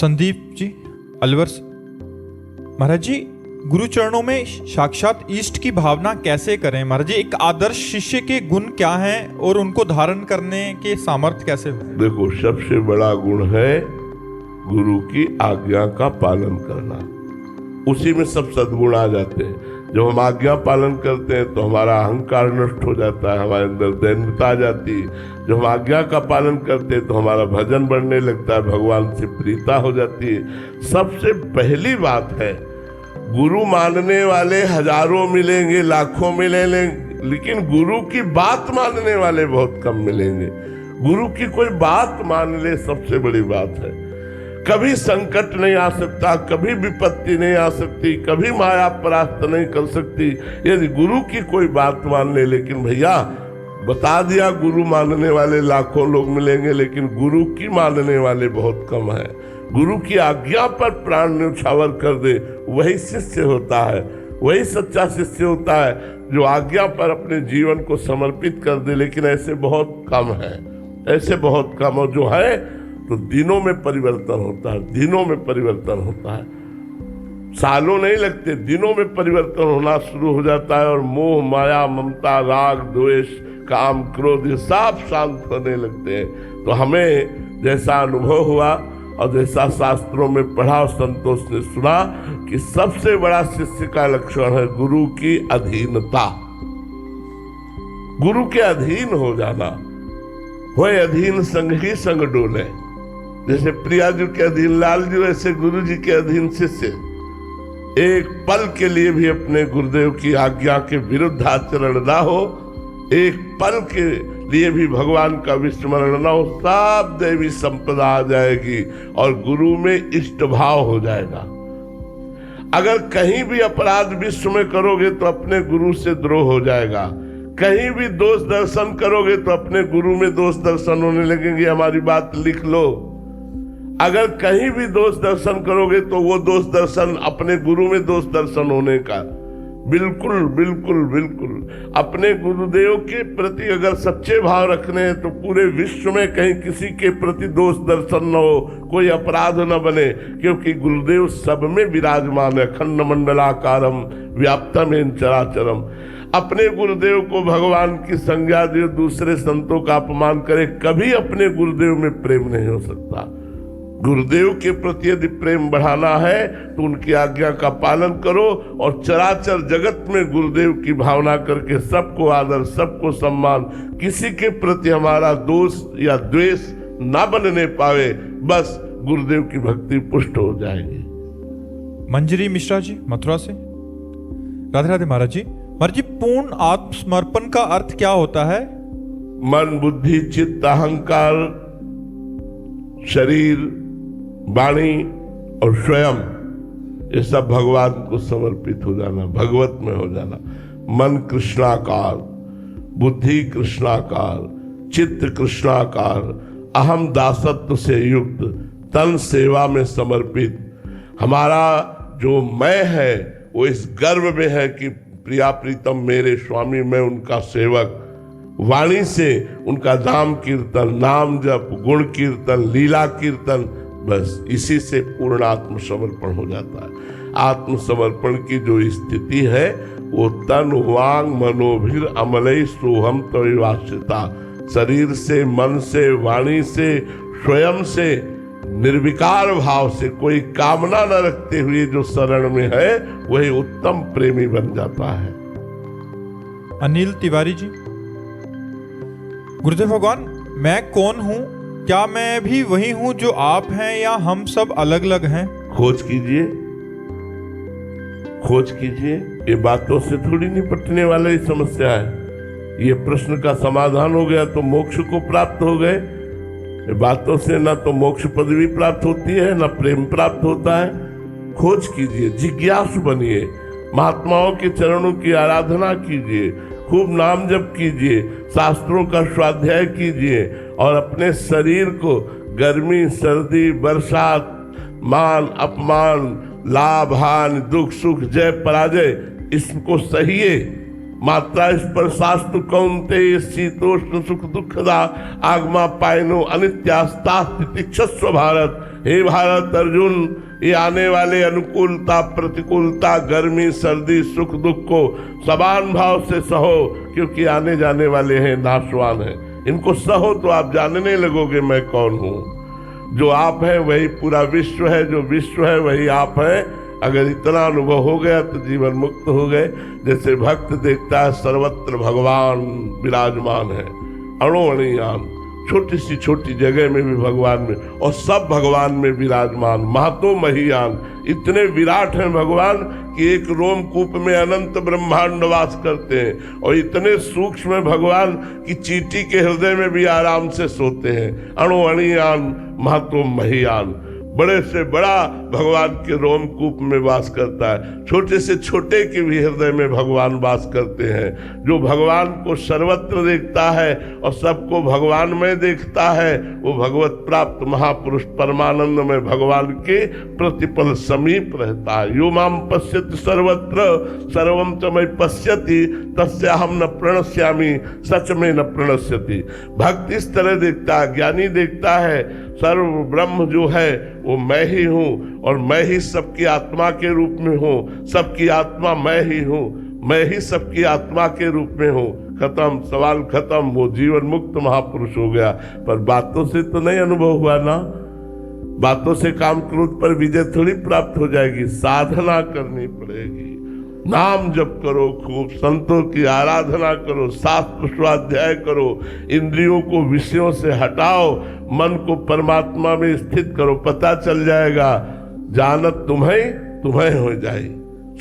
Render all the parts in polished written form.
संदीप जी अलवर से। महाराज जी, गुरु चरणों में साक्षात इष्ट की भावना कैसे करें? महाराज जी, एक आदर्श शिष्य के गुण क्या हैं और उनको धारण करने के सामर्थ्य कैसे हो? देखो, सबसे बड़ा गुण है गुरु की आज्ञा का पालन करना। उसी में सब सद्गुण आ जाते हैं। जब हम आज्ञा पालन करते हैं तो हमारा अहंकार नष्ट हो जाता है, हमारे अंदर दैन्यता आ जाती है। जब हम आज्ञा का पालन करते हैं तो हमारा भजन बढ़ने लगता है, भगवान से प्रीता हो जाती है। सबसे पहली बात है, गुरु मानने वाले हजारों मिलेंगे, लाखों मिलेंगे, लेकिन गुरु की बात मानने वाले बहुत कम मिलेंगे। गुरु की कोई बात मान ले, सबसे बड़ी बात है। कभी संकट नहीं आ सकता, कभी विपत्ति नहीं आ सकती, कभी माया परास्त नहीं कर सकती यदि गुरु की कोई बात मान ले। लेकिन भैया बता दिया, गुरु मानने वाले लाखों लोग मिलेंगे, लेकिन गुरु की मानने वाले बहुत कम है। गुरु की आज्ञा पर प्राण न्यौछावर कर दे, वही शिष्य होता है, वही सच्चा शिष्य होता है जो आज्ञा पर अपने जीवन को समर्पित कर दे। लेकिन ऐसे बहुत कम है, ऐसे बहुत कम। और जो है तो दिनों में परिवर्तन होता है, दिनों में परिवर्तन होता है, सालों नहीं लगते, दिनों में परिवर्तन होना शुरू हो जाता है। और मोह माया ममता राग द्वेष काम क्रोध ये सब शांत होने लगते हैं। तो हमें जैसा अनुभव हुआ और जैसा शास्त्रों में पढ़ा और संतोष ने सुना कि सबसे बड़ा शिष्य का लक्षण है गुरु की अधीनता, गुरु के अधीन हो जाना। वह अधीन संग ही संग डोले। जैसे प्रिया जी के अधीन लाल जी, वैसे गुरु जी के अधीन शिष्य एक पल के लिए भी अपने गुरुदेव की आज्ञा के विरुद्ध आचरण ना हो, एक पल के लिए भी भगवान का विस्मरण ना हो, सब देवी संपदा आ जाएगी और गुरु में इष्ट भाव हो जाएगा। अगर कहीं भी अपराध विश्व में करोगे तो अपने गुरु से द्रोह हो जाएगा। कहीं भी दोष दर्शन करोगे तो अपने गुरु में दोष दर्शन होने लगेंगे। हमारी बात लिख लो, अगर कहीं भी दोष दर्शन करोगे तो वो दोष दर्शन अपने गुरु में दोष दर्शन होने का। बिल्कुल बिल्कुल बिल्कुल अपने गुरुदेव के प्रति अगर सच्चे भाव रखने हैं तो पूरे विश्व में कहीं किसी के प्रति दोष दर्शन न हो, कोई अपराध न बने, क्योंकि गुरुदेव सब में विराजमान है। खंड मंडलाकारम व्याप्तमेन चराचरम। अपने गुरुदेव को भगवान की संज्ञा दे, दूसरे संतों का अपमान करे, कभी अपने गुरुदेव में प्रेम नहीं हो सकता। गुरुदेव के प्रति यदि प्रेम बढ़ाना है तो उनकी आज्ञा का पालन करो और चराचर जगत में गुरुदेव की भावना करके सबको आदर, सबको सम्मान, किसी के प्रति हमारा दोष या द्वेष ना बनने पावे, बस गुरुदेव की भक्ति पुष्ट हो जाएगी। मंजरी मिश्रा जी मथुरा से। राधे राधे महाराज जी। महाराज जी, पूर्ण आत्मसमर्पण का अर्थ क्या होता है? मन बुद्धि चित्त अहंकार शरीर वाणी और स्वयं ये सब भगवान को समर्पित हो जाना, भगवत में हो जाना। मन कृष्णाकार, बुद्धि कृष्णाकार, चित्त कृष्णाकार, अहम दासत्व से युक्त, तन सेवा में समर्पित। हमारा जो मैं है वो इस गर्व में है कि प्रिया प्रीतम मेरे स्वामी, मैं उनका सेवक। वाणी से उनका नाम कीर्तन, नाम जप, गुण कीर्तन, लीला कीर्तन, बस इसी से पूर्ण आत्मसमर्पण हो जाता है। आत्मसमर्पण की जो स्थिति है वो तन वांग मनोभिर अमलई सोहम तविवासिता। शरीर से, मन से, वाणी से, स्वयं से, निर्विकार भाव से, कोई कामना न रखते हुए जो शरण में है वही उत्तम प्रेमी बन जाता है। अनिल तिवारी जी। गुरुदेव भगवान, मैं कौन हूँ? क्या मैं भी वही हूँ जो आप हैं या हम सब अलग अलग हैं? खोज कीजिए, खोज कीजिए। ये बातों से थोड़ी निपटने वाली समस्या है। ये प्रश्न का समाधान हो गया तो मोक्ष को प्राप्त हो गए। ये बातों से ना तो मोक्ष पदवी प्राप्त होती है, ना प्रेम प्राप्त होता है। खोज कीजिए, जिज्ञासु बनिए, महात्माओं के चरणों की आराधना कीजिए, खूब नाम जप कीजिए, शास्त्रों का स्वाध्याय कीजिए और अपने शरीर को गर्मी सर्दी बरसात मान अपमान लाभ हानि दुख सुख जय पराजय इसको सहिए। मात्रा स्पर्शास्तु कौन्तेय शीतोष्ण सुख दुखदा आगमा पायनो अनित्यास्ता तितिक्षस्व भारत। हे भारत अर्जुन, ये आने वाले अनुकूलता प्रतिकूलता, गर्मी सर्दी सुख दुख को समान भाव से सहो, क्योंकि आने जाने वाले हैं, नाशवान हैं। इनको सहो तो आप जानने लगोगे मैं कौन हूं। जो आप है वही पूरा विश्व है, जो विश्व है वही आप है। अगर इतना अनुभव हो गया तो जीवन मुक्त हो गए। जैसे भक्त देखता है सर्वत्र भगवान विराजमान है, अणु अणुयान, छोटी सी छोटी जगह में भी भगवान में, और सब भगवान में विराजमान, महतो महियान। इतने विराट हैं भगवान कि एक रोमकूप में अनंत ब्रह्मांड वास करते हैं, और इतने सूक्ष्म है भगवान कि चींटी के हृदय में भी आराम से सोते हैं। अणु अणुयान महतो महियान, बड़े से बड़ा भगवान के रोमकूप में वास करता है, छोटे से छोटे के भी हृदय में भगवान वास करते हैं। जो भगवान को सर्वत्र देखता है और सबको भगवान में देखता है, वो भगवत प्राप्त महापुरुष परमानंद में भगवान के प्रतिपल समीप रहता है। यो माम पश्यति सर्वत्र सर्वम च मयि पश्यति तस्याहम न प्रणश्यामि सच में न प्रणश्यति। भक्त इस तरह देखता है, ज्ञानी देखता है सर्व ब्रह्म जो है वो मैं ही हूँ, और मैं ही सबकी आत्मा के रूप में हूँ, सबकी आत्मा मैं ही हूँ, मैं ही सबकी आत्मा के रूप में हूँ। खत्म, सवाल खत्म, वो जीवन मुक्त महापुरुष हो गया। पर बातों से तो नहीं अनुभव हुआ ना, बातों से काम क्रोध पर विजय थोड़ी प्राप्त हो जाएगी, साधना करनी पड़ेगी। नाम जप करो, खूब संतों की आराधना करो, शास्त्र स्वाध्याय करो, इंद्रियों को विषयों से हटाओ, मन को परमात्मा में स्थित करो, पता चल जाएगा जानत तुम्हें तुम्हें हो जाए,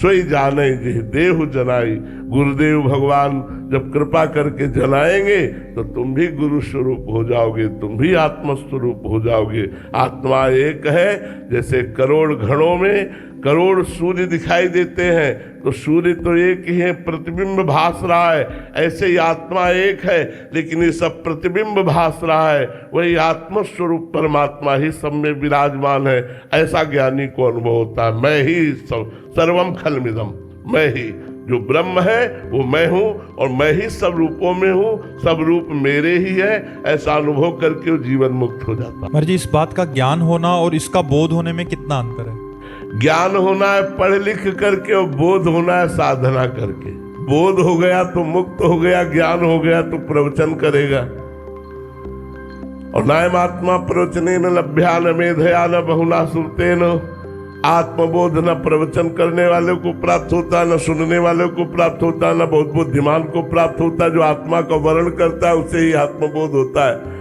सोई जाने जी देहु जनाई। गुरुदेव भगवान जब कृपा करके जनाएंगे तो तुम भी गुरु स्वरूप हो जाओगे, तुम भी आत्म स्वरूप हो जाओगे। आत्मा एक है, जैसे करोड़ घड़ों में करोड़ सूर्य दिखाई देते हैं, तो सूर्य तो एक ही है, प्रतिबिंब भास रहा है, ऐसे ही आत्मा एक है, लेकिन ये सब प्रतिबिंब भास रहा है, वही आत्म स्वरूप परमात्मा ही सब में विराजमान है। ऐसा ज्ञानी को अनुभव होता है, मैं ही सर्वम खलमिदम, मैं ही जो ब्रह्म है वो मैं हूँ, और मैं ही सब रूपों में हूँ, सब रूप मेरे ही है। ऐसा अनुभव करके वो जीवन मुक्त हो जाता है। महाराज जी, इस बात का ज्ञान होना और इसका बोध होने में कितना अंतर है? ज्ञान होना है पढ़ लिख करके, और बोध होना है साधना करके। बोध हो गया तो मुक्त हो गया, ज्ञान हो गया तो प्रवचन करेगा। और नायमात्मा प्रवचने न लभ्या न मेधया न बहुना सुरतेन। आत्मबोध न प्रवचन करने वाले को प्राप्त होता, न सुनने वाले को प्राप्त होता, न बहुत बुद्धिमान को प्राप्त होता। जो आत्मा का वर्णन करता है उसे ही आत्मबोध होता है।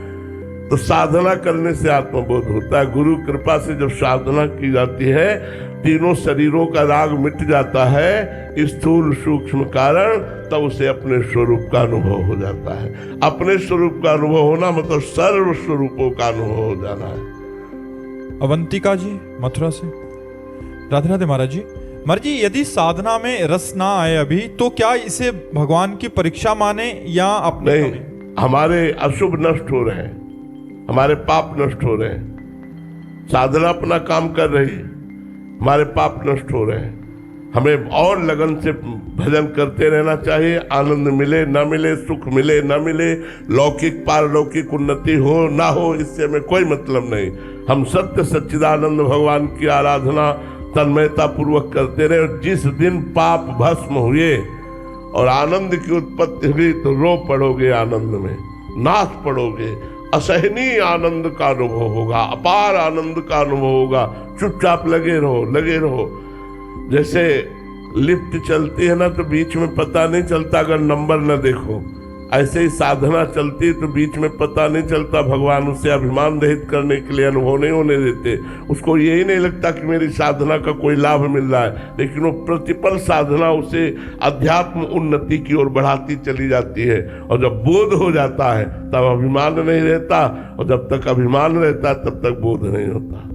तो साधना करने से आत्मबोध होता है। गुरु कृपा से जब साधना की जाती है, तीनों शरीरों का राग मिट जाता है, स्थूल सूक्ष्म कारण, तब उसे अपने स्वरूप का अनुभव हो जाता है। अपने स्वरूप का अनुभव होना मतलब सर्व स्वरूपों का अनुभव हो जाना है। अवंतिका जी मथुरा से, राधे राधे महाराज जी। महाराज जी, यदि साधना में रस ना आए अभी, तो क्या इसे भगवान की परीक्षा माने या अपने? नहीं, हमारे अशुभ नष्ट हो रहे हैं, हमारे पाप नष्ट हो रहे हैं। साधना अपना काम कर रही है, हमारे पाप नष्ट हो रहे हैं। हमें और लगन से भजन करते रहना चाहिए। आनंद मिले न मिले, सुख मिले न मिले, लौकिक पारलौकिक उन्नति हो ना हो, इससे हमें कोई मतलब नहीं। हम सत्य सच्चिदानंद भगवान की आराधना तन्मयता पूर्वक करते रहे। जिस दिन पाप भस्म हुए और आनंद की उत्पत्ति हुई, तो रो पड़ोगे आनंद में, नाच पड़ोगे, असहनीय आनंद का अनुभव होगा, अपार आनंद का अनुभव होगा। चुपचाप लगे रहो, लगे रहो। जैसे लिफ्ट चलती है ना, तो बीच में पता नहीं चलता अगर नंबर न देखो, ऐसे ही साधना चलती है तो बीच में पता नहीं चलता। भगवान उसे अभिमान रहित करने के लिए अनुभव नहीं होने देते। उसको यही नहीं लगता कि मेरी साधना का कोई लाभ मिल रहा है, लेकिन वो प्रतिपल साधना उसे अध्यात्म उन्नति की ओर बढ़ाती चली जाती है। और जब बोध हो जाता है तब अभिमान नहीं रहता, और जब तक अभिमान रहता है तब तक बोध नहीं होता।